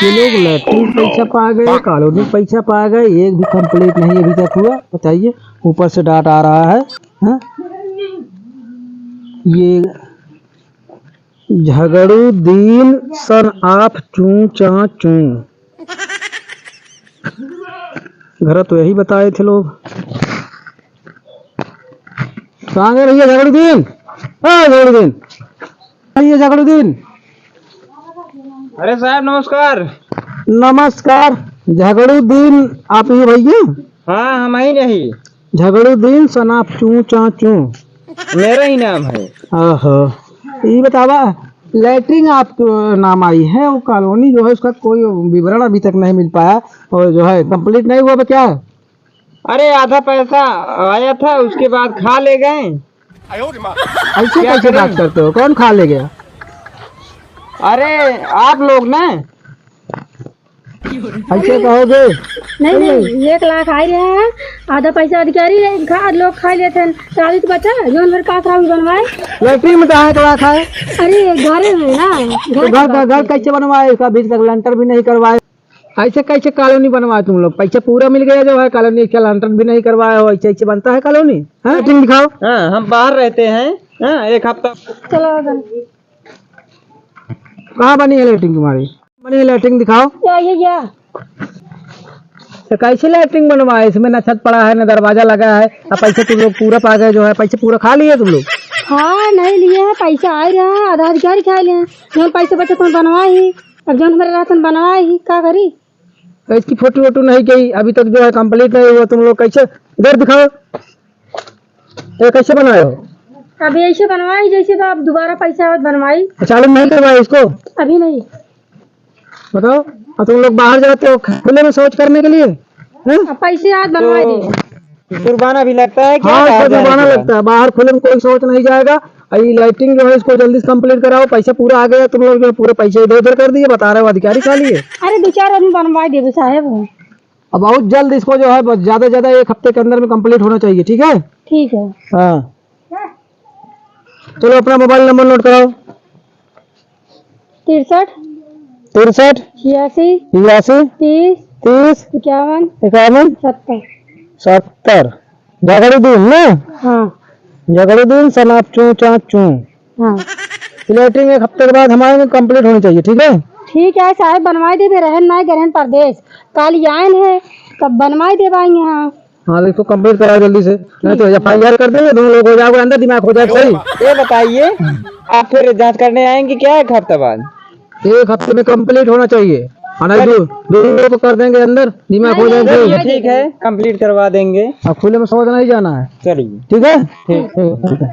ये लोग लैट्रिन पैसा पा गए, कॉलोनी पैसा पा गए, एक भी कंप्लीट नहीं अभी तक हुआ। बताइए, ऊपर से डांट आ रहा है। हाँ? ये झगड़ूदीन सन ऑफ चू चा चू, घर तो यही बताए थे लोग। कहाँ गए भैया झगड़ूदीन? हाँ झगड़ूदीन, भैया झगड़ूदीन। अरे साहब नमस्कार। नमस्कार। झगड़ूदीन आप ही भैया? हाँ हम ही नहीं, झगड़ूदीन सन ऑफ चू चा चू मेरा ही नाम है। ओहो, ये बतावा, लैट्रिन आप नाम आई है, वो कॉलोनी जो है उसका कोई विवरण अभी तक नहीं मिल पाया और जो है कंप्लीट नहीं हुआ। क्या? अरे आधा पैसा आया था, उसके बाद खा ले गए। ऐसे कैसे बात करते हो? कौन खा ले गया? अरे आप लोग ना ऐसे कहोगे? नहीं नहीं, 1 लाख आ रहे हैं, आधा पैसा अधिकारी लोग खा लेते हैं। शादी तो बचा जो मेरे पास बनवाए। लैट्रिन में कहाँ करा खाए? अरे घरे में ना, तो घर कैसे बनवाए? इसका बीच तक लंटर भी नहीं करवाए। ऐसे कैसे कॉलोनी बनवाए तुम लोग? पैसा पूरा मिल गया जो है, कॉलोनी का लंटर भी नहीं करवाए हो, ऐसे ऐसे बनता है कॉलोनी? हाँ लैट्रिन दिखाओ। हाँ हम बाहर रहते हैं। हाँ 1 हफ्ता। चलो कहाँ बनी है लैट्रिन तुम्हारी? बनी है लैट्रिन दिखाओ। क्या तो कैसे लैट्रिन बनवाए? इसमें न छत पड़ा है न दरवाजा लगा है, अब पैसे तुम लोग पूरा पा गए जो है, पैसे पूरा खा लिए तुम लोग? हाँ नहीं लिए हैं, पैसा आ रहा है, आधा अधिकारी खा लिए। जो पैसे बचे तुम बनवा ही, अब जो मेरा राशन बनवा ही, क्या करी? तो इसकी फोटो वोटो नहीं की अभी तक जो है, कंप्लीट नहीं हुआ। तुम लोग कैसे, इधर दिखाओ, ये कैसे बनाए हो? अभी ऐसे बनवाई जैसे तो आप दोबारा पैसा बनवाई। चालू नहीं करवाए इसको? अभी नहीं। बताओ, और तुम लोग बाहर जाते हो खुले में शौच करने के लिए? अब पैसे आज बनवाई दे। जुर्माना भी लगता है क्या? हाँ, इसको जुर्माना लगता है। बाहर खुले में कोई शौच नहीं जाएगा। ये लाइटिंग जो है इसको जल्दी से कंप्लीट कराओ। पैसा पूरा आ गया, तुम लोग जो पूरे पैसे इधर उधर कर दिए, बता रहे हो अधिकारी खा लिए। अरे 2-4 आदमी बनवा दे साहब। अब बहुत जल्द इसको जो है, ज्यादा ज्यादा 1 हफ्ते के अंदर में कंप्लीट होना चाहिए। ठीक है? ठीक है। हाँ चलो, अपना मोबाइल नंबर नोट कराओ। 63 63 86 82 30 30 51 51 70। 70। झगड़ूदीन ना? हाँ झगड़ूदीन सन ऑफ चू चा चू। हाँ लैट्रिन 1 हफ्ते के बाद हमारे में कंप्लीट होनी चाहिए। ठीक है? ठीक है साहब, बनवाई दे। रहन ना ग्रहण प्रदेश काली आयन है, तब बनवाई दे पाएंगे। हाँ हाँ, इसको कंप्लीट कराओ जल्दी से, नहीं तो FIR कर देंगे। दोनों लोग हो जाओगे अंदर, दिमाग हो जाएगा। सही? ये बताइए, आप फिर जांच करने आएंगे क्या 1 हफ्ते बाद? 1 हफ्ते में कंप्लीट होना चाहिए। दो को कर देंगे अंदर, दिमाग हो जाएगा। ठीक है, कंप्लीट करवा देंगे। अब खुले में समझ नहीं जाना है। चलिए ठीक है? ठीक। ठीक है।